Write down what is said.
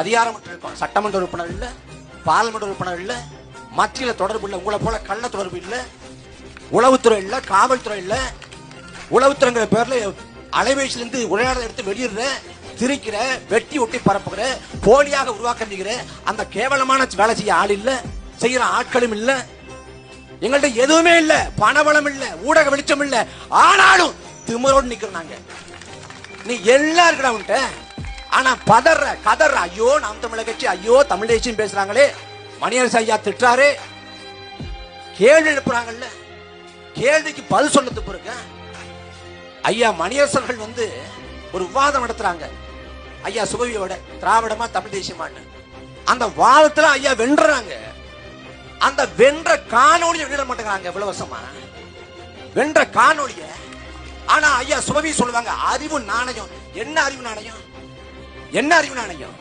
அதிகாரம் இருக்கும். சட்டமன்ற உறுப்பினர் இல்ல, பாராளுமன்ற உறுப்பினர் இல்ல, மத்தியில தொடர்பு இல்ல, உங்களை போல கள்ள தொடர்பு இல்ல, உளவுத்துறை இல்ல, காவல்துறை இல்ல. உளவுத்துறைங்கிற பேர்ல அலைபேசியிலிருந்து உரையாடல் எடுத்து வெளியிடுற, திரிக்கிற, வெட்டி ஒட்டி பரப்புகிற, போலியாக உருவாக்கிற அந்த கேவலமான வேலை செய்ய ஆள் இல்ல, செய்யற ஆட்களும் இல்ல. எங்கள்ட்ட எதுவுமே இல்ல, பணபலம் இல்ல, ஊடக வெளிச்சம் இல்ல. ஆனாலும் திமிரோடு நிக்கிறாங்க. நீ எல்லாம் இருக்கடா உன்ட்ட. ஆனா பதற கதற, ஐயோ நாம் தமிழர் கட்சி, ஐயோ தமிழ் தேசியம் பேசுறாங்களே, மணியரசு ஐயா திட்டாரு, கேள்வி எழுப்புறாங்கல்ல, கேள்விக்கு பதில் சொல்ல பிறகு ஐயா மணியரசர்கள் ஒரு விவாதம் நடத்துறாங்க. ஐயா சுபவியோட திராவிடமா தமிழ் தேசியமான்னு அந்த வாதத்துல ஐயா வென்றாங்க. அந்த வென்ற காணொலியை வெளியிட மாட்டேங்கிறாங்க இவ்வளவு வருஷமா, வென்ற காணொலிய. ஆனா ஐயா சுபவி சொல்லுவாங்க அறிவு நாணயம். என்ன அறிவு நாணயம்? என்ன அறிவு நாணயம்?